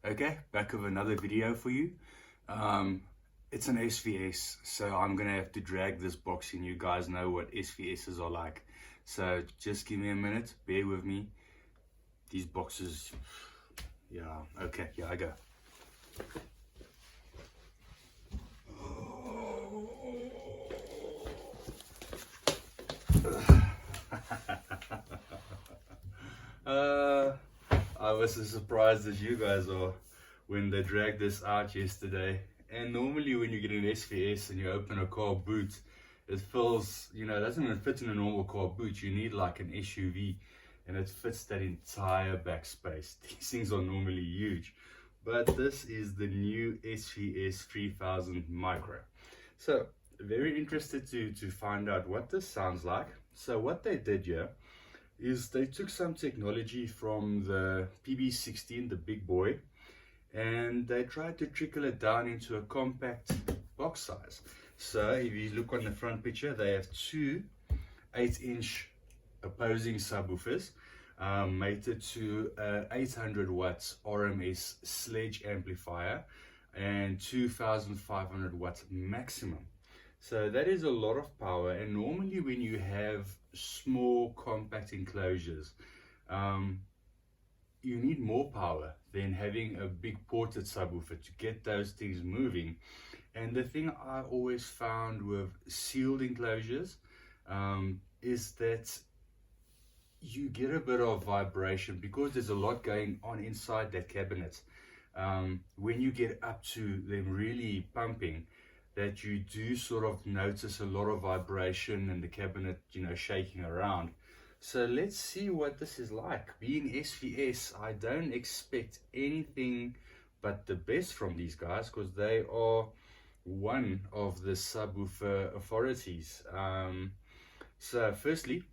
Okay, back with another video for you. It's an SVS, so I'm gonna have to drag this box in. You guys know what SVSs are like, so just give me a minute, bear with me. These boxes, yeah, okay, here I go. I was as surprised as you guys are when they dragged this out yesterday. And normally when you get an SVS and you open a car boot, it feels, it doesn't even fit in a normal car boot. You need like an SUV, and it fits that entire back space. These things are normally huge, but this is the new SVS 3000 Micro. So very interested to find out what this sounds like. So what they did here is they took some technology from the PB16, the big boy, and they tried to trickle it down into a compact box size. So if you look on the front picture, they have two 8-inch opposing subwoofers mated to a 800 watts RMS sledge amplifier and 2500 watts maximum. So that is a lot of power, and normally when you have small compact enclosures, you need more power than having a big ported subwoofer to get those things moving. And the thing I always found with sealed enclosures is that you get a bit of vibration because there's a lot going on inside that cabinet. When you get up to them really pumping, that you do sort of notice a lot of vibration and the cabinet, shaking around. So let's see what this is like. Being SVS, I don't expect anything but the best from these guys, because they are one of the subwoofer authorities. So firstly,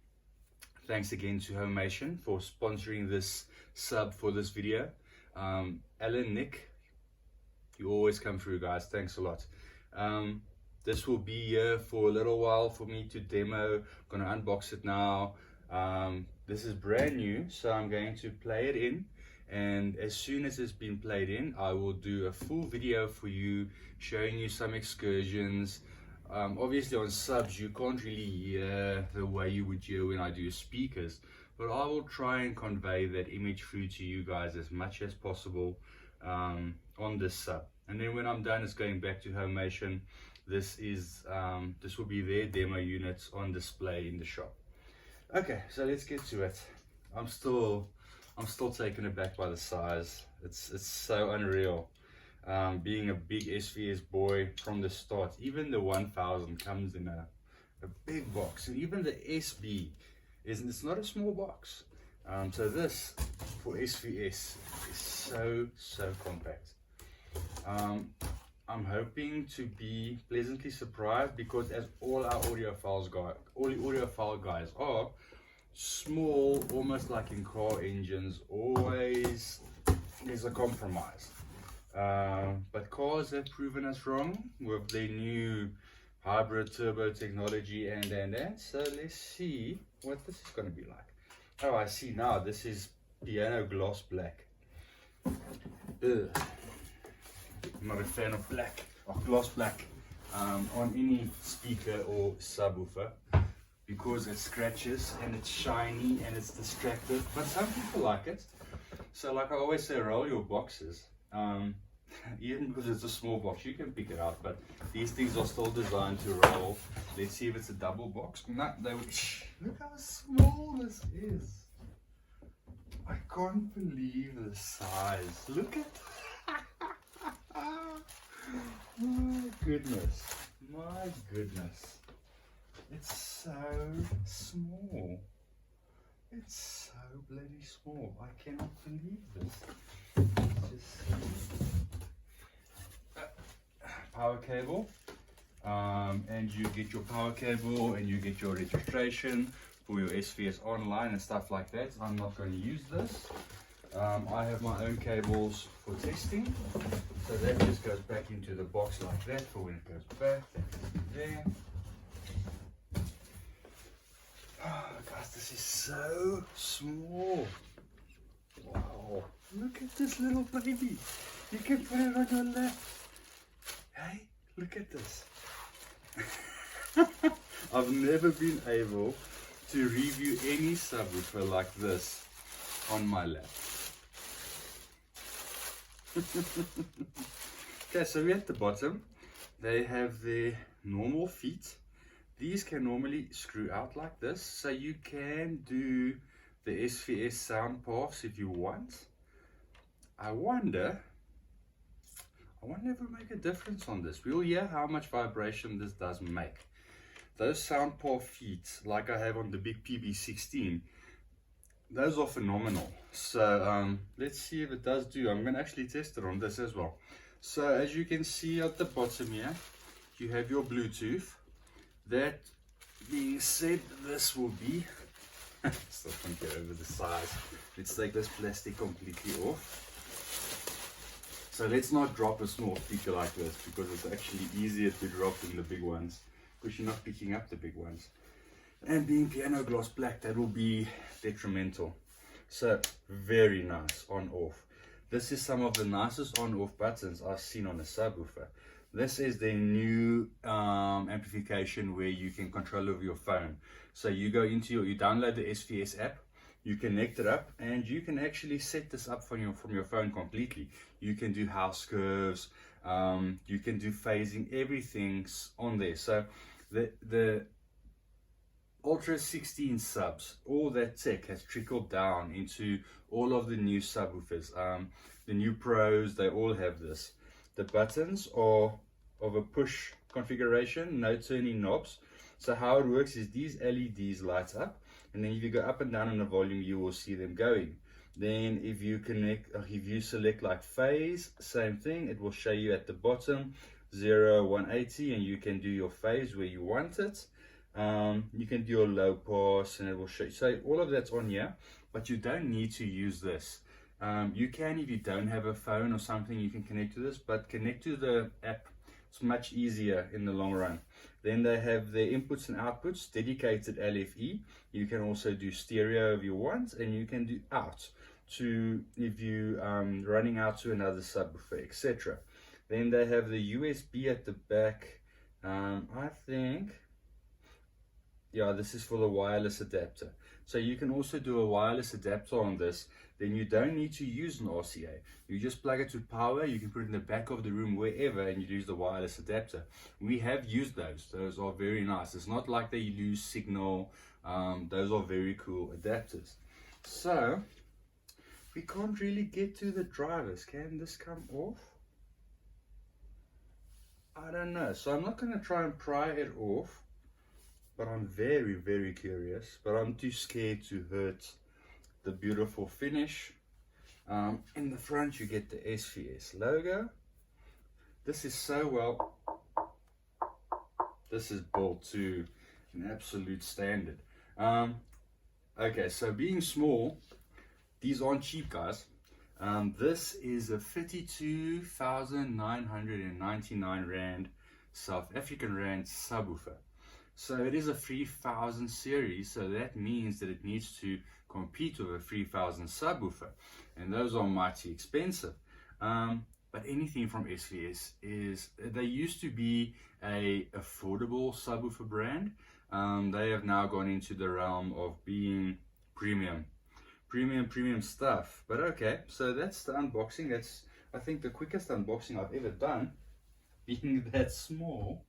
thanks again to Homation for sponsoring this sub for this video. Alan, Nick, you always come through, guys. Thanks a lot. This will be here for a little while for me to demo. I'm gonna unbox it now. This is brand new, so I'm going to play it in, and as soon as it's been played in, I will do a full video for you showing you some excursions. Obviously on subs you can't really hear the way you would hear when I do speakers, but I will try and convey that image through to you guys as much as possible on this sub. And then when I'm done, it's going back to Homation. This will be their demo units on display in the shop. Okay, so let's get to it. I'm still taken aback by the size. It's so unreal. Being a big SVS boy from the start, even the 1000 comes in a big box, and even the SB it's not a small box. So this for SVS is so compact. I'm hoping to be pleasantly surprised, because as all our audiophile guys are, small, almost like in car engines, always there's a compromise. But cars have proven us wrong with their new hybrid turbo technology and. So let's see what this is going to be like. Oh, I see now, this is piano gloss black. Ugh. I'm not a fan of black, or gloss black, on any speaker or subwoofer, because it scratches and it's shiny and it's distractive, but some people like it. So like I always say, roll your boxes. Even because it's a small box, you can pick it out, but these things are still designed to roll. Let's see if it's a double box. No, look how small this is. I can't believe the size. Look at my goodness, it's so small. It's so bloody small. I cannot believe this. Power cable, and you get your power cable, and you get your registration for your SVS online and stuff like that. I'm not going to use this. I have my own cables for testing, so that just goes back into the box like that for when it goes back. That goes there. Oh, guys, this is so small. Wow, look at this little baby. You can put it on your lap. Hey, look at this. I've never been able to review any subwoofer like this on my lap. Okay, so we're at the bottom. They have their normal feet. These can normally screw out like this, so you can do the SVS sound paths if you want. I wonder if it will make a difference on this. We'll hear how much vibration this does make. Those sound path feet, like I have on the big PB16, those are phenomenal. So let's see if it does do. I'm going to actually test it on this as well. So as you can see at the bottom here, you have your Bluetooth. That being said, this will be still can't get over the size. Let's take this plastic completely off. So let's not drop a small speaker like this, because it's actually easier to drop than the big ones, because you're not picking up the big ones. And being piano glass black, that will be detrimental. So very nice on off. This is some of the nicest on off buttons I've seen on a subwoofer. This is the new amplification where you can control over your phone. So you go into you download the SVS app, you connect it up, and you can actually set this up from your phone completely. You can do house curves, you can do phasing, everything's on there. So the Ultra 16 subs, all that tech has trickled down into all of the new subwoofers. The new Pros, they all have this. The buttons are of a push configuration, no turning knobs. So how it works is these LEDs light up, and then if you go up and down in the volume, you will see them going. Then if you select like phase, same thing, it will show you at the bottom 0, 180, and you can do your phase where you want it. You can do your low pass, and it will show you. So all of that's on here, but you don't need to use this. You can, if you don't have a phone or something, you can connect to this, but connect to the app. It's much easier in the long run. Then they have their inputs and outputs, dedicated LFE. You can also do stereo if you want, and you can do out to if you running out to another subwoofer, etc. Then they have the USB at the back. I think, yeah, this is for the wireless adapter. So you can also do a wireless adapter on this. Then you don't need to use an RCA. You just plug it to power. You can put it in the back of the room, wherever, and you use the wireless adapter. We have used those. Those are very nice. It's not like they lose signal. Those are very cool adapters. So we can't really get to the drivers. Can this come off? I don't know. So I'm not going to try and pry it off, but I'm very, very curious. But I'm too scared to hurt the beautiful finish. In the front you get the SVS logo. This is so well, this is built to an absolute standard. Okay, so being small, these aren't cheap, guys. This is a 32,999 Rand, South African Rand subwoofer. So it is a 3000 series, so that means that it needs to compete with a 3000 subwoofer, and those are mighty expensive. But anything from SVS they used to be a affordable subwoofer brand. They have now gone into the realm of being premium stuff. But okay, so that's the unboxing. That's, I think, the quickest unboxing I've ever done, being that small.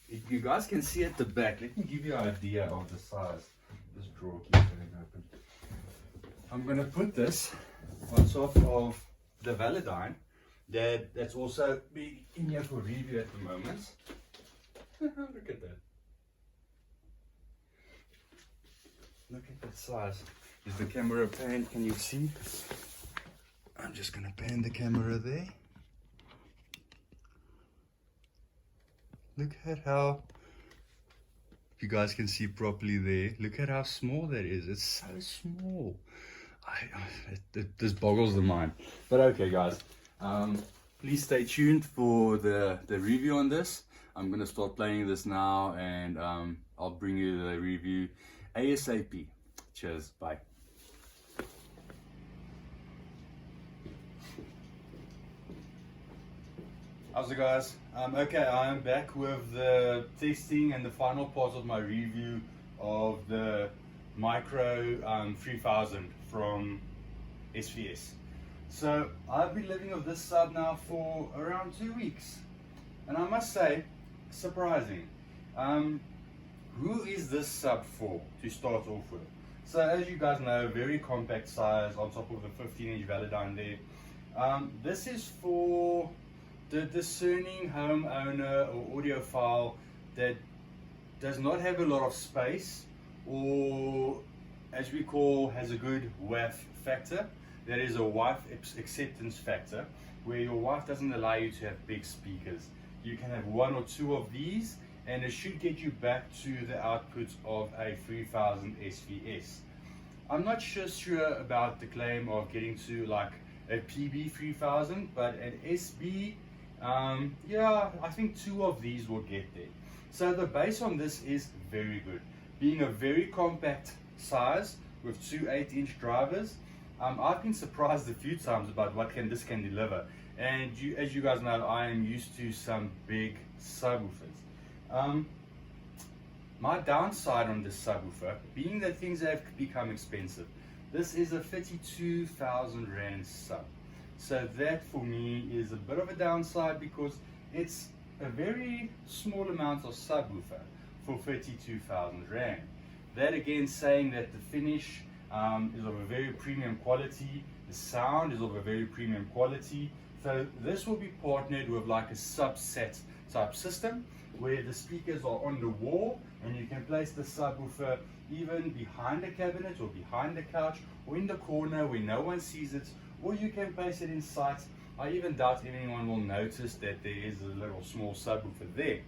If you guys can see at the back, let me give you an idea of the size. This drawer keeps getting open. I'm going to put this on top of the Validine that's also being in here for review at the moment. Look at that. Look at that size. Is the camera pan? Can you see? I'm just going to pan the camera there. Look at how, if you guys can see properly there, look at how small that is. It's so small. This boggles the mind. But okay, guys, please stay tuned for the review on this. I'm going to start playing this now, and I'll bring you the review ASAP. Cheers, bye. How's it, guys? Okay, I'm back with the testing and the final part of my review of the Micro 3000 from SVS. So I've been living with this sub now for around 2 weeks, and I must say, surprising. Who is this sub for, to start off with? So as you guys know, very compact size on top of the 15-inch Velodyne there. This is for the discerning homeowner or audiophile that does not have a lot of space, or as we call, has a good WAF factor. That is a wife acceptance factor, where your wife doesn't allow you to have big speakers. You can have 1 or 2 of these, and it should get you back to the output of a 3000 SVS. I'm not sure about the claim of getting to like a PB 3000, but an SB, yeah, I think 2 of these will get there. So the bass on this is very good. Being a very compact size with 2 8-inch drivers, I've been surprised a few times about what this can deliver. And as you guys know, I am used to some big subwoofers. My downside on this subwoofer, being that things have become expensive, this is a 32,000 Rand sub. So that for me is a bit of a downside, because it's a very small amount of subwoofer for 32,000 Rand. That again saying that the finish is of a very premium quality, the sound is of a very premium quality. So this will be partnered with like a subset type system, where the speakers are on the wall and you can place the subwoofer even behind the cabinet or behind the couch or in the corner where no one sees it, or you can place it in sight. I even doubt anyone will notice that there is a little small subwoofer there.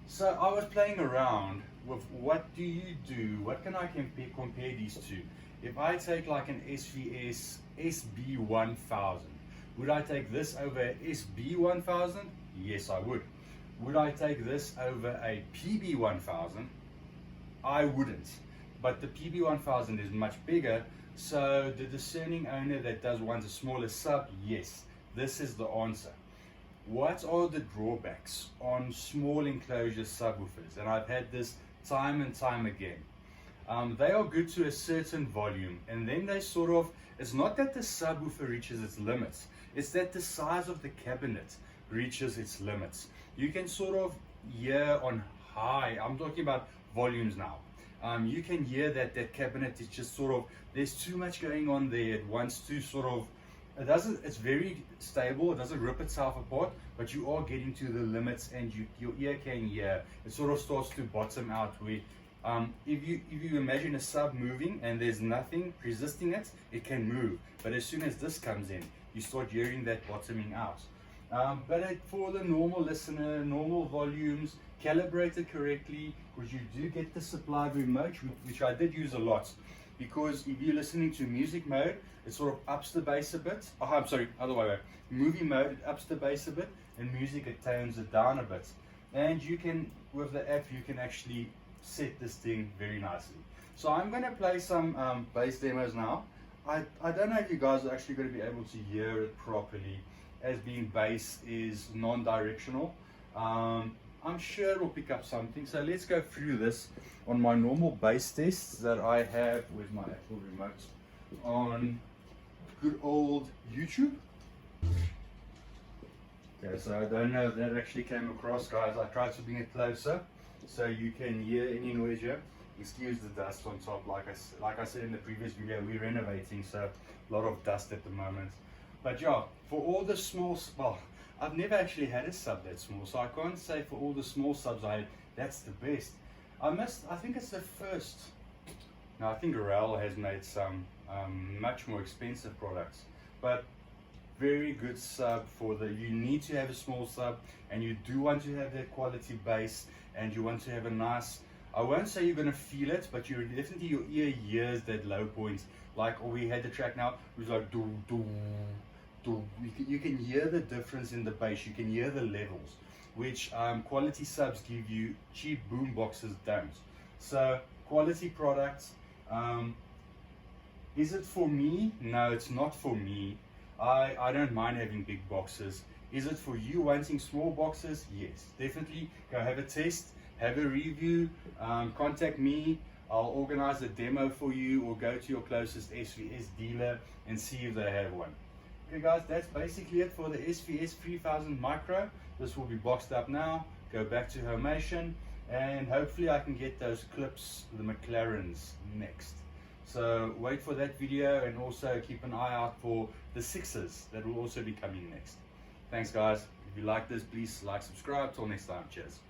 So I was playing around with what do you do, what can I compare these to. If I take like an SVS SB1000, would I take this over SB1000? Yes, I would. Would I take this over a PB1000? I wouldn't. But the PB1000 is much bigger, so the discerning owner that does want a smaller sub, yes, this is the answer. What are the drawbacks on small enclosure subwoofers? And I've had this time and time again. They are good to a certain volume, and then they sort of, it's not that the subwoofer reaches its limits, it's that the size of the cabinet reaches its limits. You can sort of hear on high, I'm talking about volumes now, you can hear that that cabinet is just sort of, there's too much going on there. It wants to sort of, it's very stable, it doesn't rip itself apart, but you are getting to the limits, and your ear can hear. It sort of starts to bottom out, where if you imagine a sub moving and there's nothing resisting it, it can move. But as soon as this comes in, you start hearing that bottoming out. But for the normal listener, normal volumes, calibrated correctly, because you do get the supplied remote, which I did use a lot. Because if you're listening to music mode, it sort of ups the bass a bit. Oh, I'm sorry, other way around. Movie mode, it ups the bass a bit, and music, it tones it down a bit. And you can, with the app, you can actually set this thing very nicely. So I'm going to play some bass demos now. I don't know if you guys are actually going to be able to hear it properly, as being bass is non-directional. I'm sure it'll pick up something. So let's go through this on my normal bass tests that I have with my Apple remote on good old YouTube. Okay, so I don't know if that actually came across, guys. I tried to bring it closer so you can hear any noise here. Excuse the dust on top. Like I said in the previous video, we're renovating, so a lot of dust at the moment. But yeah, for all the small, well, I've never actually had a sub that small, so I can't say for all the small subs that's the best. I think it's the first. Now I think Rail has made some much more expensive products, but very good sub for you need to have a small sub, and you do want to have that quality bass, and you want to have a nice, I won't say you're going to feel it, but you definitely, your ear hears that low point, like we had the track now, it was like do do do. You can hear the difference in the bass, you can hear the levels, which quality subs give you, cheap boom boxes don't. So quality products. Is it for me? No, it's not for me. I don't mind having big boxes. Is it for you wanting small boxes? Yes, definitely. Go have a test, have a review, contact me. I'll organize a demo for you, or go to your closest SVS dealer and see if they have one. Okay guys, that's basically it for the SVS 3000 Micro. This will be boxed up now, go back to Homation, and hopefully I can get those clips, the McLarens, next. So wait for that video, and also keep an eye out for the 6s that will also be coming next. Thanks guys. If you like this, please like, subscribe. Till next time, cheers.